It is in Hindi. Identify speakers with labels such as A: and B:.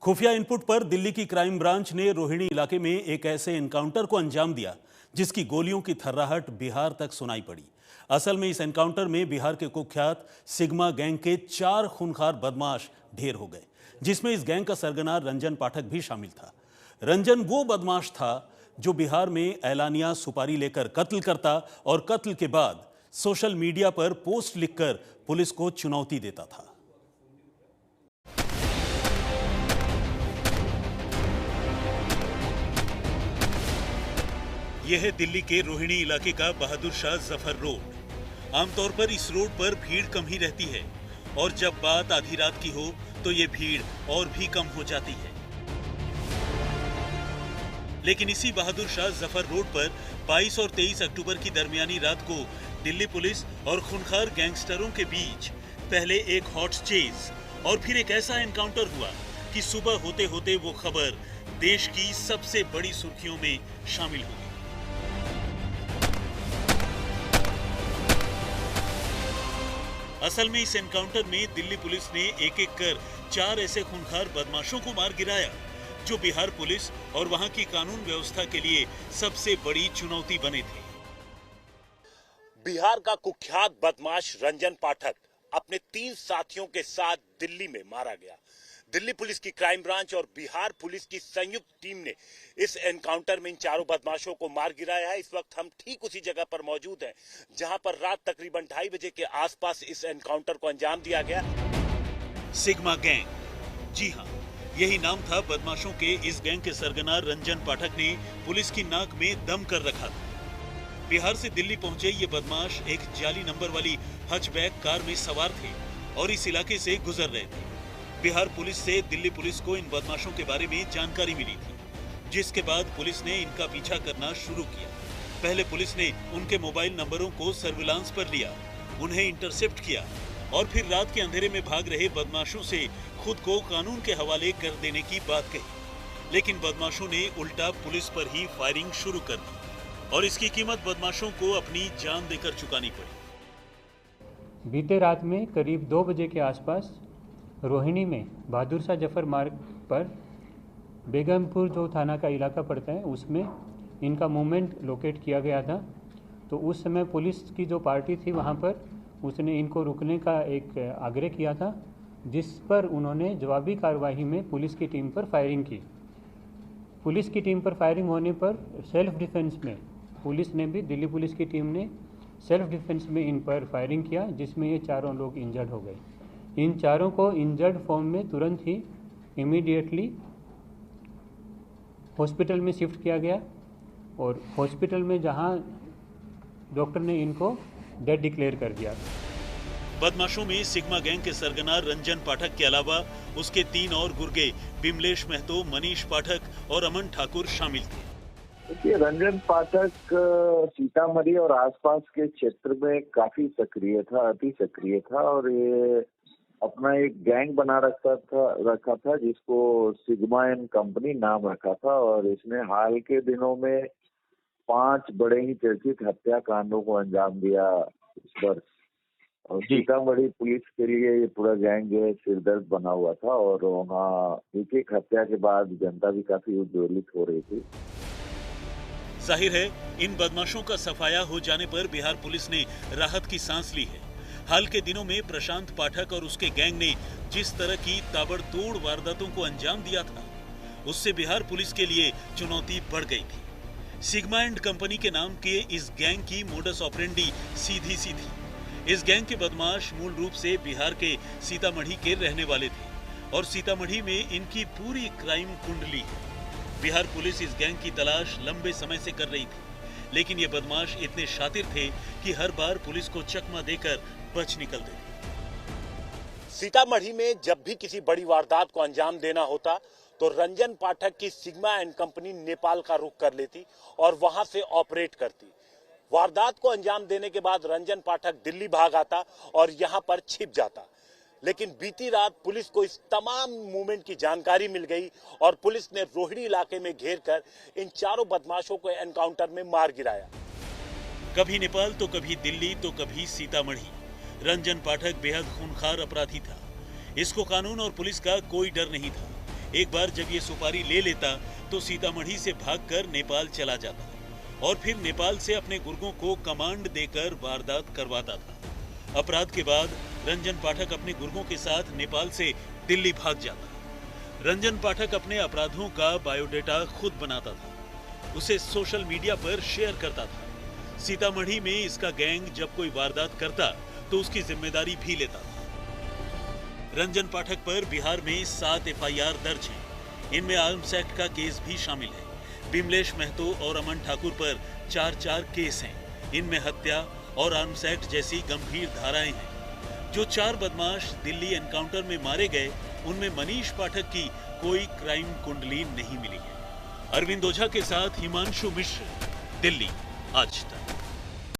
A: खुफिया इनपुट पर दिल्ली की क्राइम ब्रांच ने रोहिणी इलाके में एक ऐसे एनकाउंटर को अंजाम दिया जिसकी गोलियों की थर्राहट बिहार तक सुनाई पड़ी। असल में इस एनकाउंटर में बिहार के कुख्यात सिग्मा गैंग के 4 खूंखार बदमाश ढेर हो गए, जिसमें इस गैंग का सरगना रंजन पाठक भी शामिल था। रंजन वो बदमाश था जो बिहार में एलानिया सुपारी लेकर कत्ल करता और कत्ल के बाद सोशल मीडिया पर पोस्ट लिखकर पुलिस को चुनौती देता था। यह है दिल्ली के रोहिणी इलाके का बहादुर शाह जफर रोड। आमतौर पर इस रोड पर भीड़ कम ही रहती है और जब बात आधी रात की हो तो ये भीड़ और भी कम हो जाती है। लेकिन इसी बहादुर शाह जफर रोड पर 22 और 23 अक्टूबर की दरमियानी रात को दिल्ली पुलिस और खूंखार गैंगस्टरों के बीच पहले एक हॉट चेज और फिर एक ऐसा एनकाउंटर हुआ कि सुबह होते होते वो खबर देश की सबसे बड़ी सुर्खियों में शामिल हो गई। असल में इस एनकाउंटर में दिल्ली पुलिस ने एक एक कर 4 ऐसे खूंखार बदमाशों को मार गिराया जो बिहार पुलिस और वहां की कानून व्यवस्था के लिए सबसे बड़ी चुनौती बने थे।
B: बिहार का कुख्यात बदमाश रंजन पाठक अपने 3 साथियों के साथ दिल्ली में मारा गया। दिल्ली पुलिस की क्राइम ब्रांच और बिहार पुलिस की संयुक्त टीम ने इस एनकाउंटर में इन चारों बदमाशों को मार गिराया है। इस वक्त हम ठीक उसी जगह पर मौजूद हैं जहां पर रात तकरीबन 2:30 बजे के आसपास इस एनकाउंटर को अंजाम दिया गया।
A: सिग्मा गैंग, जी हां, यही नाम था बदमाशों के। इस गैंग के सरगना रंजन पाठक ने पुलिस की नाक में दम कर रखा था। बिहार से दिल्ली पहुंचे ये बदमाश एक जाली नंबर वाली हचबैक कार में सवार थे और इस इलाके से गुजर रहे थे। बिहार पुलिस से दिल्ली पुलिस को इन बदमाशों के बारे में जानकारी मिली थी, जिसके बाद पुलिस ने इनका पीछा करना शुरू किया। पहले पुलिस ने उनके मोबाइल नंबरों को सर्विलांस पर लिया, उन्हें इंटरसेप्ट किया और फिर रात के अंधेरे में भाग रहे बदमाशों से खुद को कानून के हवाले कर देने की बात कही। लेकिन बदमाशों ने उल्टा पुलिस पर ही फायरिंग शुरू कर दी और इसकी कीमत बदमाशों को अपनी जान देकर चुकानी पड़ी।
C: बीते रात में करीब 2 बजे के आसपास रोहिणी में बहादुर शाह जफर मार्ग पर बेगमपुर जो थाना का इलाका पड़ता है उसमें इनका मूवमेंट लोकेट किया गया था। तो उस समय पुलिस की जो पार्टी थी वहाँ पर उसने इनको रुकने का एक आग्रह किया था, जिस पर उन्होंने जवाबी कार्रवाई में पुलिस की टीम पर फायरिंग की। पुलिस की टीम पर फायरिंग होने पर सेल्फ डिफेंस में पुलिस ने भी, दिल्ली पुलिस की टीम ने सेल्फ डिफेंस में इन पर फायरिंग किया, जिसमें ये चारों लोग इंजर्ड हो गए। इन चारों को इंजर्ड फॉर्म में तुरंत ही इमीडिएटली हॉस्पिटल में शिफ्ट किया गया और हॉस्पिटल में जहां डॉक्टर ने इनको डेड डिक्लेयर कर दिया।
A: बदमाशों में सिग्मा गैंग के सरगना रंजन पाठक के अलावा उसके 3 और गुर्गे बिमलेश महतो, मनीष पाठक और अमन ठाकुर शामिल थे।
D: देखिए, रंजन पाठक सीतामढ़ी और आसपास के क्षेत्र में काफी सक्रिय था, अति सक्रिय था और ये अपना एक गैंग बना रखा था जिसको सिग्मा एंड कंपनी नाम रखा था और इसने हाल के दिनों में 5 बड़े ही चर्चित हत्याकांडों को अंजाम दिया इस वर्ष। और सीतामढ़ी पुलिस के लिए ये पूरा गैंग जो है सिरदर्द बना हुआ था और वहाँ एक हत्या के बाद जनता भी काफी उद्वेलित हो रही थी।
A: जाहिर है इन बदमाशों का सफाया हो जाने पर बिहार पुलिस ने राहत की सांस ली है। हाल के दिनों में प्रशांत पाठक और उसके गैंग ने जिस तरह की ताबड़तोड़ वारदातों को अंजाम दिया था, उससे बिहार पुलिस के लिए चुनौती बढ़ गई थी। सिग्मा एंड कंपनी के नाम के इस गैंग की मोडस ऑपरेंडी सीधी सी थी। इस गैंग के बदमाश मूल रूप से बिहार के सीतामढ़ी के रहने वाले थे और सीतामढ़ी में इनकी पूरी क्राइम कुंडली है। बिहार पुलिस इस गैंग की तलाश लंबे समय से कर रही थी, लेकिन ये बदमाश इतने शातिर थे कि हर बार पुलिस को चकमा देकर बच निकलते थे।
B: सीतामढ़ी में जब भी किसी बड़ी वारदात को अंजाम देना होता तो रंजन पाठक की सिग्मा एंड कंपनी नेपाल का रुख कर लेती और वहां से ऑपरेट करती। वारदात को अंजाम देने के बाद रंजन पाठक दिल्ली भाग आता और यहां पर छिप जाता। लेकिन बीती रात पुलिस को इस तमाम मूवमेंट की जानकारी मिल गई और पुलिस ने रोहिणी इलाके में घेरकर इन चारों बदमाशों को एनकाउंटर में मार गिराया।
A: कभी नेपाल तो कभी दिल्ली तो कभी सीतामढ़ी। रंजन पाठक बेहद खूंखार अपराधी था। इसको कानून और पुलिस का कोई डर नहीं था। एक बार जब ये सुपारी ले लेता तो सीतामढ़ी से भागकर नेपाल चला जाता और फिर नेपाल से अपने गुर्गों को कमांड देकर वारदात करवाता था। अपराध के बाद रंजन पाठक अपने गुर्गों के साथ नेपाल से दिल्ली भाग जाता। रंजन पाठक अपने अपराधों का बायोडेटा खुद बनाता था, उसे सोशल मीडिया पर शेयर करता था। सीतामढ़ी में इसका गैंग जब कोई वारदात करता तो उसकी जिम्मेदारी भी लेता था। रंजन पाठक पर बिहार में 7 FIR दर्ज हैं। इनमें आर्म्स एक्ट का केस भी शामिल है। बिमलेश महतो और अमन ठाकुर पर 4 केस हैं। इनमें हत्या और आर्म्स एक्ट जैसी गंभीर धाराएं हैं। जो 4 बदमाश दिल्ली एनकाउंटर में मारे गए, उनमें मनीष पाठक की कोई क्राइम कुंडली नहीं मिली है। अरविंद ओझा के साथ हिमांशु मिश्र, दिल्ली, आज तक।